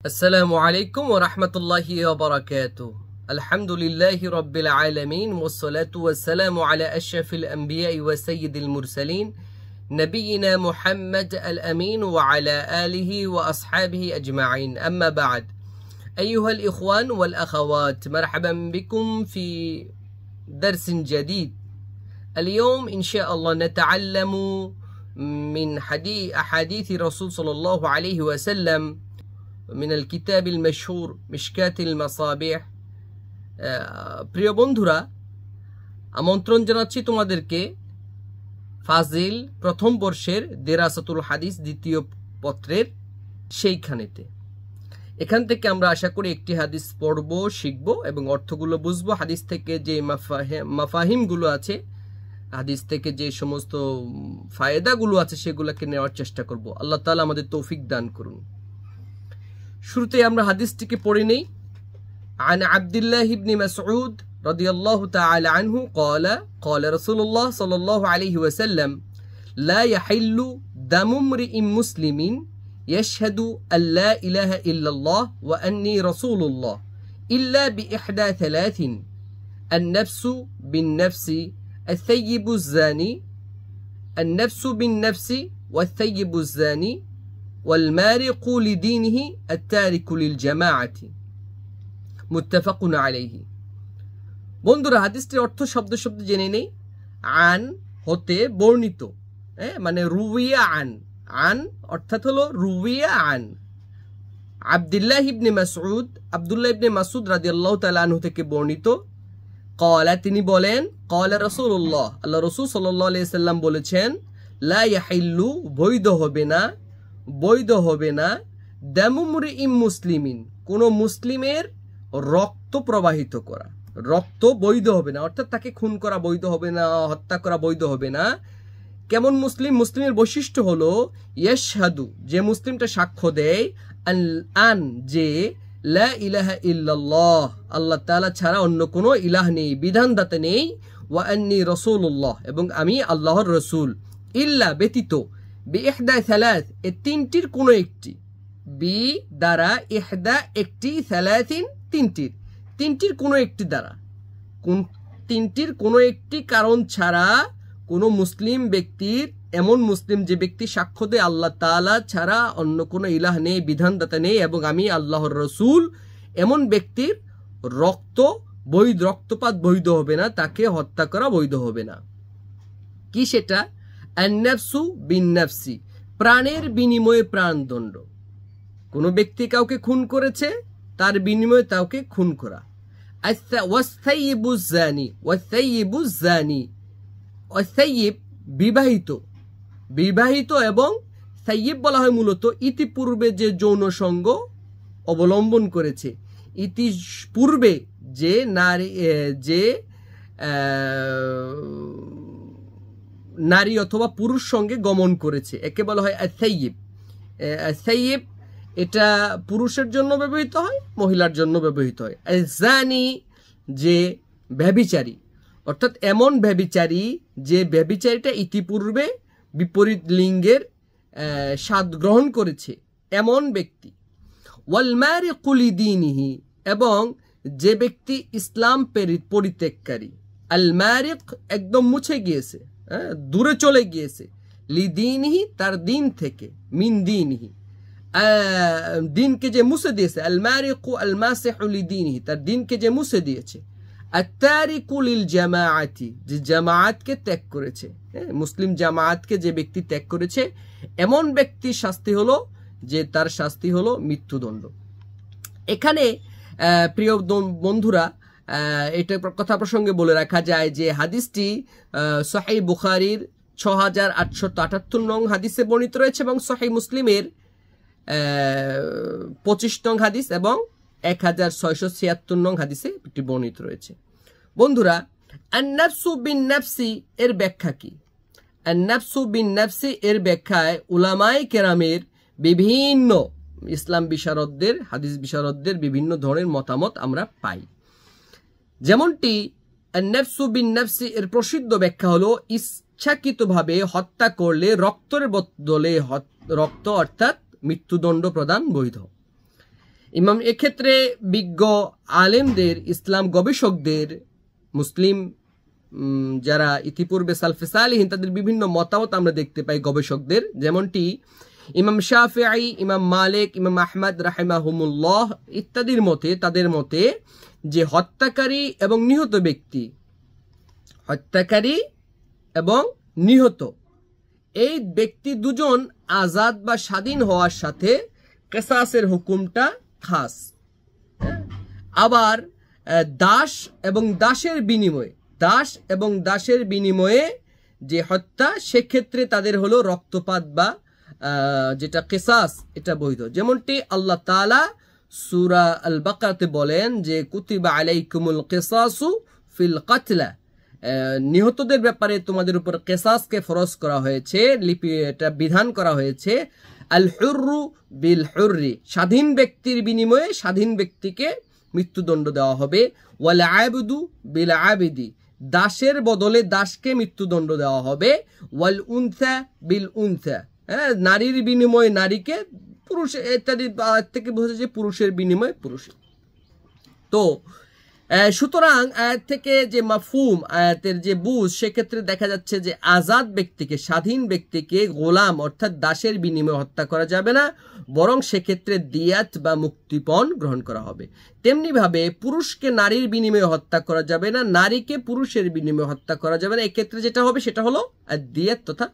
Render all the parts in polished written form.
আসসালামু আলাইকুম ওয়া রাহমাতুল্লাহি ওয়া বারাকাতুহু। আলহামদুলিল্লাহি রাব্বিল আলামিন ওয়াসসালাতু ওয়াসসালামু আলা আশরাফিল আমবিয়া'i ওয়া সাইয়্যিদিল মুরসালিন নবিয়িনা মুহাম্মদ আল আমিন ওয়া আলা আলিহি ওয়া আসহাবিহি আজমাইন। আম্মা বা'দ। أيها الإخوان والأخوات، مرحبا بكم في درس جديد. اليوم إن شاء الله نتعلم من أحاديث رسول صلى الله عليه وسلم من الكتاب المشهور مشكاة المصابيح। প্রিয় বন্ধুরা, আমন্ত্রণ জানাচ্ছি তোমাদেরকে ফাজিল প্রথম বর্ষের দেরাসাতুল হাদিস দ্বিতীয় পত্রের সেইখানেতে। এখান থেকে আমরা আশা করি একটি হাদিস পড়ব, শিখব এবং অর্থগুলো বুঝবো। হাদিস থেকে যে মাফাহিমগুলো আছে, হাদিস থেকে যে সমস্ত ফায়দাগুলো আছে সেগুলোকে নেওয়ার চেষ্টা করব। আল্লাহ তাআলা আমাদের তৌফিক দান করুন। শুরুতে আমরা হাদিসটিকে পড়ে নেই। عن عبد الله بن مسعود رضي الله تعالى عنه قال قال رسول الله صلى الله عليه وسلم لا يحل دم امرئ مسلم يشهد أن لا إله إلا الله وأني رسول الله إلا بإحدى ثلاث: النفس بالنفس، الثيب الزاني، النفس بالنفس والثيب الزاني، والمارق لدينه التارك للجماعة। মুত্তাফাক আলাইহি। বন্ধুরা, হাদিসটির অর্থ শব্দ শব্দ জেনে নেই। আন হতে বর্ণিত, মানে রুবিয়া আন। আন অর্থাৎ হলো রুবিয়া আন। আব্দুল্লাহ ইবনে মাসউদ, আব্দুল্লাহ ইবনে মাসউদ রাদিয়াল্লাহু তাআলা আনহু থেকে বর্ণিত। ক্বালা, তিনি বলেন, ক্বালা রাসূলুল্লাহ, আল্লাহ রাসূল সাল্লাল্লাহু আলাইহি সাল্লাম বলেছেন, লা ইয়াহিল্লু, বৈধ হবে না দামু মুরইম মুসলিমিন, কোন মুসলিমের রক্ত প্রবাহিত করা। রক্ত বৈধ হবে না, অর্থাৎ তাকে খুন করা বৈধ হবে না, হত্যা করা বৈধ হবে না। কেমন মুসলিম? মুসলিমের বৈশিষ্ট্য হলো ইয়াশহাদু, যে মুসলিমটা সাক্ষ্য দেয়, আন যে, লা ইলাহা ইল্লাল্লাহ, আল্লাহ তাআলা ছাড়া অন্য কোনো ইলাহ নেই, বিধানদাতা নেই, ওয়া আন্নী রাসূলুল্লাহ, এবং আমি আল্লাহর রাসূল, ইল্লা ব্যতীত, বিইহদা সালাস, এই তিনটির কোনো একটি, বি দ্বারা, ইহদা একটি, সালাসিন তিনটির কোনো একটি দ্বারা, তিনটির কোনো একটি কারণ ছাড়া কোনো মুসলিম ব্যক্তির, এমন মুসলিম যে ব্যক্তি সাক্ষ্য দেয় আল্লাহ তাআলা ছাড়া অন্য কোনো ইলাহ নেই, বিধানদাতা নেই, এবং আমি আল্লাহর রাসূল, এমন ব্যক্তির রক্তপাত বৈধ হবে না, তাকে হত্যা করা বৈধ হবে না। কি সেটা? আন-নাফসু বিন-নাফসি, প্রাণের বিনিময়ে প্রাণদণ্ড। কোনো ব্যক্তি কাউকে খুন করেছে, তার বিনিময়ে তাকে খুন করা। ওয়াস-সাইয়্যিবুজ জানি, ওয়াস-সাইয়্যিব বিবাহিত, এবং সাইয়্যিব বলা হয় মূলত ইতিপূর্বে যে যৌন সঙ্গ অবলম্বন করেছে, ইতিপূর্বে যে নারী অথবা পুরুষ সঙ্গে গমন করেছে, একে বলা হয় আস-সাইয়্যিব। সাইয়্যিব এটা পুরুষের জন্য ব্যবহৃত হয়, মহিলার জন্য ব্যবহৃত হয়। জানি, যে ব্যভিচারী, অর্থাৎ এমন ব্যভিচারী যে ব্যভিচারীটা ইতিপূর্বে বিপরীত লিঙ্গের স্বাদ গ্রহণ করেছে, এমন ব্যক্তি। ওয়াল মারিকু লিদীনিহি, এবং যে ব্যক্তি ইসলাম পরিত্যাগকারী। আল মারিক একদম মুছে গিয়েছে, দূরে চলে গিয়েছে, লিদীনিহি তার দিন থেকে, মিন দীনিহি দিনকে যে মুছে দিয়েছে, আল মারিকু আল মাসিহু লিদীনিহি তার দিনকে যে মুছে দিয়েছে, আত-তারিকু লিল জামাআতি যে জামাআতকে ত্যাগ করেছে, মুসলিম জামাআতকে যে ব্যক্তি ত্যাগ করেছে, এমন ব্যক্তির শাস্তি হলো, যে তার শাস্তি হলো মৃত্যুদণ্ড। এখানে প্রিয় বন্ধুরা, এটা কথা প্রসঙ্গে বলে রাখা যায় যে হাদিসটি সহিহ বুখারীর 6878 নং হাদিসে বর্ণিত রয়েছে, এবং সহিহ মুসলিমের 25 নং হাদিস এবং 1676 নং হাদিসে এটি বর্ণিত রয়েছে। বন্ধুরা, আন-নাফসু বিন-নাফসি এর ব্যাখ্যা কি? আন-নাফসু বিন-নাফসি এর ব্যাখ্যায় উলামায়ে কেরামের বিভিন্ন ইসলাম বিশারদদের, হাদিস বিশারদদের বিভিন্ন ধরনের মতামত আমরা পাই। যেমনটি আন-নাফসু বিন-নাফসি এর প্রসিদ্ধ ব্যাখ্যা হলো, ইচ্ছাকৃতভাবে হত্যা করলে রক্তের বদলে রক্ত অর্থাৎ মৃত্যুদণ্ড প্রদান বৈধ। ইমাম এক্ষেত্রে বিজ্ঞ আলেমদের, ইসলাম গবেষকদের, মুসলিম যারা ইতিপূর্বে সালফে সালিহিন তাদের বিভিন্ন মতামত আমরা দেখতে পাই গবেষকদের, যেমনটি ইমাম শাফিঈ, ইমাম মালিক, ইমাম আহমদ রাহিমাহুমুল্লাহ ইত্যাদির মতে, তাদের মতে যে হত্যাকারী এবং নিহত ব্যক্তি, হত্যাকারী এবং নিহত এই ব্যক্তি দুজন আজাদ বা স্বাধীন হওয়ার সাথে কিসাসের হুকুমটা খাস। আবার দাস এবং দাসের বিনিময়ে, দাস এবং দাসের বিনিময়ে যে হত্যা, সেক্ষেত্রে তাদের হলো রক্তপাত বা যেটা কিসাস, এটা বৈধ। যেমনটি আল্লাহ তাআলা সূরা আল বাকারাতে বলেন যে কুতিবা আলাইকুমুল কিসাসু ফিল কাতলা, নিহতদের ব্যাপারে তোমাদের উপর কিসাসকে ফরজ করা হয়েছে, এটা বিধান করা হয়েছে। আল হুররু বিল হুররি, স্বাধীন ব্যক্তির বিনিময়ে স্বাধীন ব্যক্তিকে মৃত্যুদণ্ড দেওয়া হবে। ওয়াল আবদু বিল আবিদি, দাসের বদলে দাসকে মৃত্যুদণ্ড দেওয়া হবে। ওয়াল উনসা বিল উনসা, নারীর বিনিময়ে নারীকে, পুরুষ ইত্যাদি থেকে বোঝা যায় পুরুষের বিনিময়ে পুরুষ। তো সুতরাং আয়াত থেকে যে মাফহুম, আয়াতের যে বুঝ, সেক্ষেত্রে দেখা যাচ্ছে যে আজাদ ব্যক্তিকে, স্বাধীন ব্যক্তিকে গোলাম অর্থাৎ দাসের বিনিময়ে হত্যা করা যাবে না, বরং সেক্ষেত্রে দিয়াত বা মুক্তিপণ গ্রহণ করা হবে। তেমনিভাবে পুরুষকে নারীর বিনিময়ে হত্যা করা যাবে না, নারীকে পুরুষের বিনিময়ে হত্যা করা যাবে না। এক্ষেত্রে যেটা হবে সেটা হলো দিয়াত তথা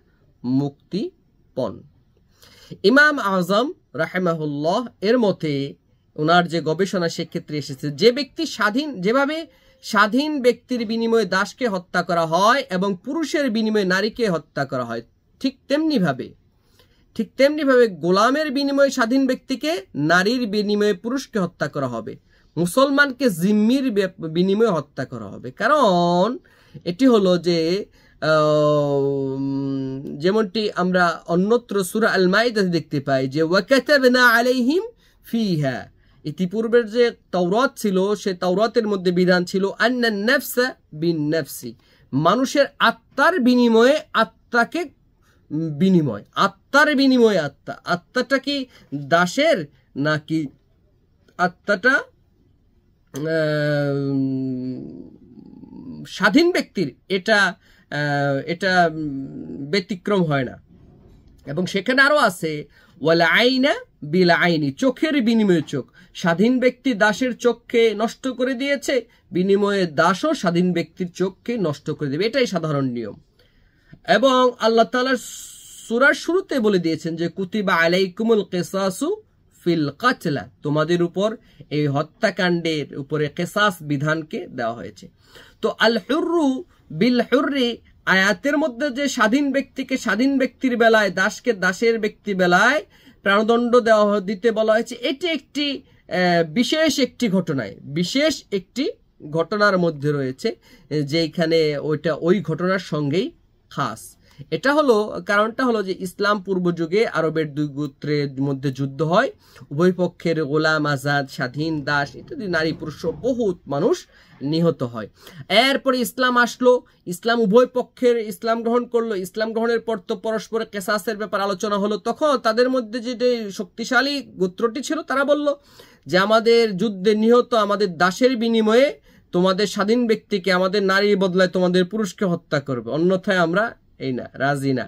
মুক্তিপণ। ইমাম আজম রাহিমাহুল্লাহ এর মতে, ওনার যে গবেষণা সেক্ষেত্রে এসেছে, যে ব্যক্তি স্বাধীন, যেভাবে স্বাধীন ব্যক্তির বিনিময়ে দাসকে হত্যা করা হয় এবং পুরুষের বিনিময়ে নারীকে হত্যা করা হয়, ঠিক তেমনিভাবে গোলামের বিনিময়ে স্বাধীন ব্যক্তিকে, নারীর বিনিময়ে পুরুষকে হত্যা করা হবে। মুসলমানকে জিম্মির বিনিময়ে হত্যা করা হবে। কারণ এটি হলো যে যেমনটি আমরা অন্যত্র সূরা আল মাইদাতে দেখতে পাই যে ওয়াকাতাবনা আলাইহিম ফিহা, ইতিপূর্বের যে তাওরাত ছিল, সে তাওরাতের মধ্যে বিধান ছিল আন্নান নাফসা বিন নাফসি, মানুষের আত্মার বিনিময়ে আত্মাকে বিনিময়, আত্মার বিনিময়ে আত্মা। আত্মাটা কি দাসের নাকি আত্মাটা স্বাধীন ব্যক্তির, এটা ব্যতিক্রম হয় না। এবং সেখানে আরো আছে ওয়াল আইনা বিল আইনি, চোখের বিনিময়ে চোখ। স্বাধীন ব্যক্তি দাসের চোখকে নষ্ট করে দিয়েছে, বিনিময়ে দাসও স্বাধীন ব্যক্তির চোখকে নষ্ট করে দেবে, এটাই সাধারণ নিয়ম। এবং আল্লাহ তাআলা সূরার শুরুতে বলে দিয়েছেন যে কুতিবা আলাইকুমুল কিসাসু ফিল কাতলা, তোমাদের উপর এই হত্যাকাণ্ডের উপরে কিসাস বিধানকে দেওয়া হয়েছে। তো আল হুররু বিল হুররি, আয়াতের মধ্যে যে স্বাধীন ব্যক্তিকে স্বাধীন ব্যক্তির বেলায়, দাসকে দাসের ব্যক্তি বেলায় প্রাণদণ্ড দিতে বলা হয়েছে, এটি একটি বিশেষ একটি ঘটনার মধ্যে রয়েছে, যেখানে ওই ঘটনার সঙ্গেই খাস। এটা হলো কারণটা হলো যে ইসলাম পূর্ব যুগে আরবের দুই গোত্রের মধ্যে যুদ্ধ হয়, উভয় পক্ষের গোলাম, আজাদ, স্বাধীন, দাস ইত্যাদি নারী পুরুষ বহুত মানুষ নিহত হয়। এরপরে ইসলাম আসলো, ইসলাম উভয় পক্ষের ইসলাম গ্রহণ করলো। ইসলাম গ্রহণের পর তো পরস্পরের কিসাসের ব্যাপার আলোচনা হলো। তখন তাদের মধ্যে যে শক্তিশালী গোত্রটি ছিল, তারা বলল যে আমাদের যুদ্ধে নিহত আমাদের দাসের বিনিময়ে তোমাদের স্বাধীন ব্যক্তিকে, আমাদের নারীর বদলায় তোমাদের পুরুষকে হত্যা করবে, অন্যথায় আমরা রাজি না।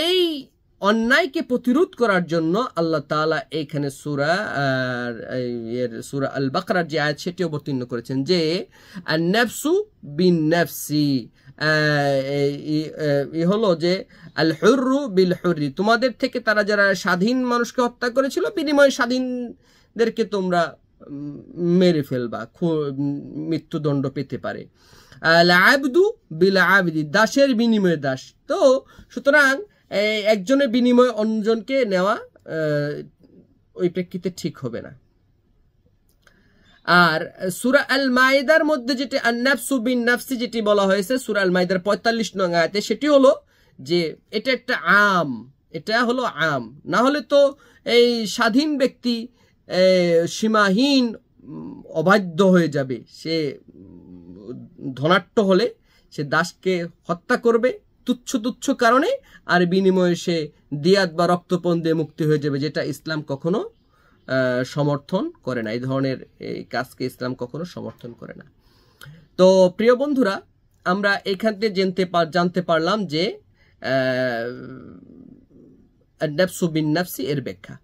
এই অন্যায়কে প্রতিরোধ করার জন্য আল্লাহ তাআলা এইখানে সূরা আল বাকারার যে আয়াত সেটি অবতীর্ণ করেছেন যে আন-নাফসু বিন-নাফসি, হলো যে আল হুররু বিল হুররি, তোমাদের থেকে তারা যারা স্বাধীন মানুষকে হত্যা করেছিল, বিনিময়ে স্বাধীনদেরকে তোমরা মেরে ফেলবা, মৃত্যুদণ্ড পেতে পারে। আল আবদু বিল আবদি, দাসের বিনিময়ে দাস। তো সুতরাং একজনের বিনিময়ে অন্যজনকে নেওয়া ওই প্রেক্ষিতে ঠিক হবে না। আর সূরা আল মাইদার মধ্যে যেটি আন-নাফসু বিন নাফসি যেটি বলা হয়েছে সূরা আল মাইদার 45 নং আয়াতে, সেটি হলো যে এটা একটা আম, এটা হলো আম। না হলে তো এই স্বাধীন ব্যক্তি সীমাহীন অবাধ্য হয়ে যাবে, সে ধনাঢ্য হলে সে দাসকে হত্যা করবে তুচ্ছ কারণে, আর বিনিময়ে সে দিয়াত বা রক্তপণ দিয়ে মুক্তি হয়ে যাবে, যেটা ইসলাম কখনো সমর্থন করে না। এই ধরনের এই কাজকে ইসলাম কখনো সমর্থন করে না। তো প্রিয় বন্ধুরা, আমরা এখান থেকে জানতে পারলাম যে নাফসু বিন নাফসি এর ব্যাখ্যা।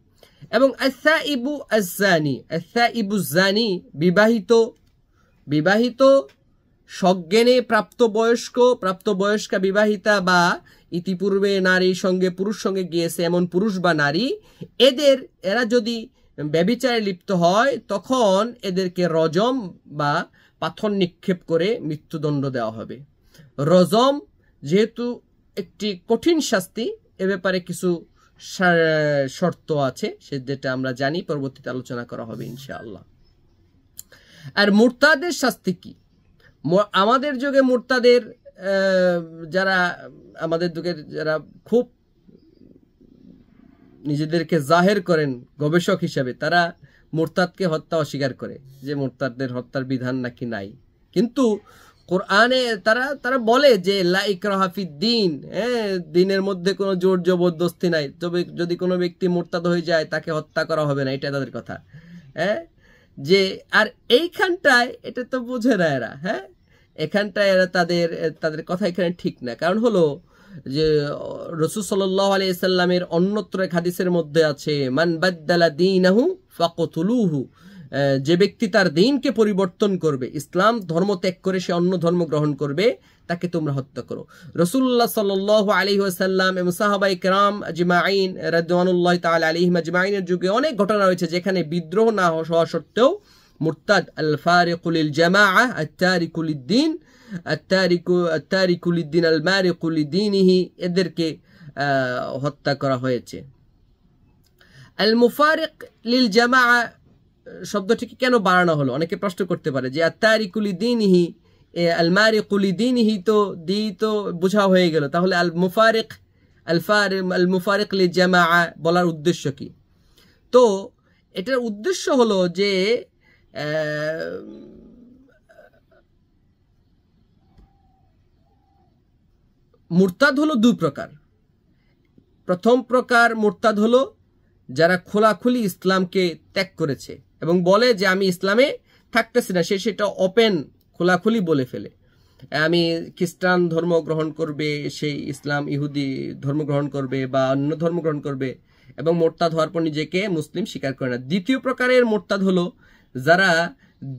এবং আস-সাইবু আজ-জানি, আস-সাইবু জানি বিবাহিত সজ্ঞানে প্রাপ্তবয়স্কা বিবাহিতা বা ইতিপূর্বে নারীর সঙ্গে পুরুষ সঙ্গে গিয়েছে এমন পুরুষ বা নারী, এরা যদি ব্যভিচারে লিপ্ত হয় তখন এদেরকে রজম বা পাথর নিক্ষেপ করে মৃত্যুদণ্ড দেওয়া হবে। রজম যেহেতু একটি কঠিন শাস্তি, এ ব্যাপারে কিছু শর্ত আছে, যেটা আমরা জানি, পরবর্তীতে আলোচনা করা হবে ইনশাআল্লাহ। আর মুরতাদের শাস্তি কি? আমাদের যুগে মুরতাদের যারা খুব নিজেদেরকে জাহের করেন গবেষক হিসাবে, তারা মুরতাদকে হত্যা অস্বীকার করে যে মুরতাদদের হত্যার বিধান নাকি নাই। কিন্তু কোরআনে তারা বলে যে লা ইকরাহা ফিদ্দীন, দিনের মধ্যে কোনো জোর জবরদস্তি নাই, তবে যদি কোনো ব্যক্তি মুরতাদ হয়ে যায় তাকে হত্যা করা হবে না, এটা তাদের কথা। যে আর এইখানটায় এটা তো বোঝে না এরা, এখানটায় এরা তাদের কথা এখানে ঠিক না। কারণ হলো যে রাসূল সাল্লাল্লাহু আলাইহি সাল্লামের অন্যত্র এক হাদিসের মধ্যে আছে, মান বাদদালা দীনাহু ফাকতুলুহু, যে ব্যক্তি তার দ্বীনকে পরিবর্তন করবে, ইসলাম ধর্ম ত্যাগ করে সে অন্য ধর্ম গ্রহণ করবে, তাকে তোমরা হত্যা করো। রাসূলুল্লাহ সাল্লাল্লাহু আলাইহি ওয়াসাল্লাম এবং সাহাবায়ে কেরাম আজমাইন রাদিয়াল্লাহু তাআলা আলাইহিম আজমাইনের যুগে অনেক ঘটনা রয়েছে যেখানে বিদ্রোহ না হওয়া সত্ত্বেও মুরতাদ আল ফারিকু লিল জামাআহ আত-তারিকু লিদ-দ্বীন আত-তারিকু লিদ-দ্বীন আল মারিকু লিদীনিহি, এদেরকে হত্যা করা হয়েছে। আল মুফারিক লিল জামাআহ শব্দটিকে কেন বাড়ানো হলো, অনেকে প্রশ্ন করতে পারে যে আত-তারিকু লিদীনিহি আল মারিকু লিদীনিহি তো বোঝা হয়ে গেল, তাহলে আল মুফারিক লিল জামাআহ বলার উদ্দেশ্য কি? তো এটার উদ্দেশ্য হলো যে মুরতাদ হলো দুই প্রকার। প্রথম প্রকার মুরতাদ হলো যারা খোলাখুলি ইসলামকে ত্যাগ করেছে এবং বলে যে আমি ইসলামে থাকতেছি না, সেটা ওপেন খোলাখুলি বলে ফেলে, আমি খ্রিস্টান ধর্ম গ্রহণ করবে, সেই ইসলাম ইহুদি ধর্ম গ্রহণ করবে বা অন্য ধর্ম গ্রহণ করবে এবং মোরতাদ হওয়ার পর নিজেকে মুসলিম স্বীকার করে না। দ্বিতীয় প্রকারের মোরতাদ হলো যারা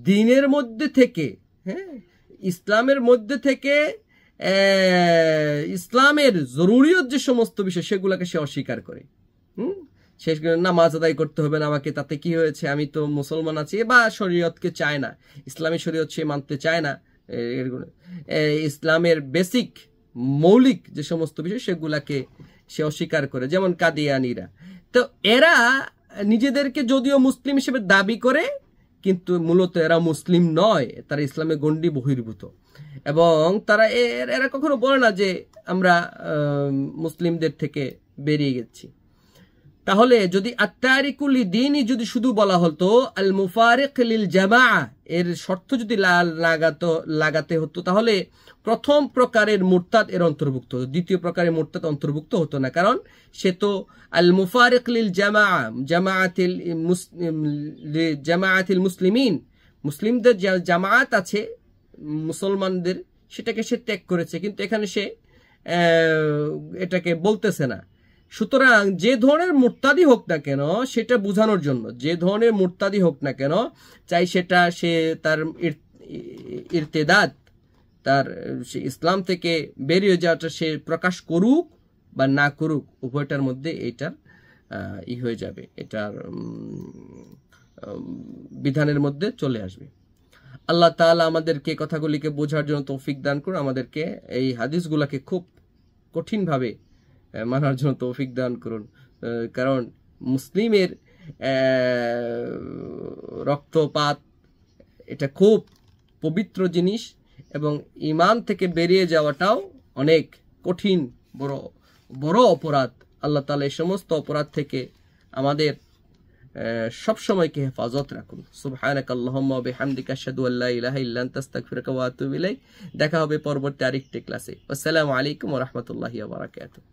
দ্বীনের মধ্যে থেকে, ইসলামের মধ্যে থেকে ইসলামের জরুরিয়ত যে সমস্ত বিষয় সেগুলোকে সে অস্বীকার করে। সে নামাজ আদায় করতে হবে না আমাকে, তাতে কি হয়েছে, আমি তো মুসলমান আছি, বা শরীয়তকে চায় না, ইসলামী শরীয়ত সে মানতে চায় না, ইসলামের বেসিক মৌলিক যে সমস্ত বিষয় সেগুলাকে সে অস্বীকার করে, যেমন কাদিয়ানীরা। তো এরা নিজেদেরকে যদিও মুসলিম হিসেবে দাবি করে কিন্তু মূলত এরা মুসলিম নয়, তারা ইসলামের গণ্ডি বহির্ভূত এবং এরা কখনো বলে না যে আমরা মুসলিমদের থেকে বেরিয়ে গেছি। তাহলে যদি আত-তারিকু লিদ-দ্বীনি যদি শুধু বলা হতো আল মুফারিক লিল জামাআহ এর শর্ত যদি লাগাতে হতো, তাহলে প্রথম প্রকারের মুরতাদ এর অন্তর্ভুক্ত হতো, দ্বিতীয় প্রকারের মুরতাদ অন্তর্ভুক্ত হতো না, কারণ সে তো আল মুফারিক লিল জামাআহ জামাআতিল মুসলিমিন, মুসলিমদের যে জামায়াত আছে মুসলমানদের, সেটাকে সে ত্যাগ করেছে, কিন্তু এখানে সে এটাকে বলতেছে না। সুতরাং যে ধরনের মুরতাদি হোক না কেন, সেটা বোঝানোর জন্য, যে ধরনের মুরতাদি হোক না কেন, চাই সেটা সে তার ইরতেদাদ, তার ইসলাম থেকে বেরিয়ে যাওয়াটা সে প্রকাশ করুক বা না করুক, উভয়টার মধ্যে এটার হয়ে যাবে, এটার বিধানের মধ্যে চলে আসবে। আল্লাহ তাআলা আমাদেরকে কথাগুলিকে বোঝার জন্য তৌফিক দান করুন, আমাদেরকে এই হাদিসগুলোকে খুব কঠিনভাবে মানার জন্য তৌফিক দান করুন, কারণ মুসলিমের রক্তপাত এটা খুব পবিত্র জিনিস এবং ঈমান থেকে বেরিয়ে যাওয়াটাও অনেক কঠিন বড় অপরাধ। আল্লাহ তাআলা এই সমস্ত অপরাধ থেকে আমাদের সব সময়কে হেফাজত রাখুন। সুবহানাকাল্লাহুম্মা ওয়া বিহামদিকা আশহাদু আল্লা ইলাহা ইল্লা আনতা আস্তাগফিরুকা ওয়া আতুবু ইলাইক। দেখা হবে পরবর্তী আরেকটি ক্লাসে। আসসালামু আলাইকুম ওয়া রাহমাতুল্লাহি ওয়া বারাকাতুহু।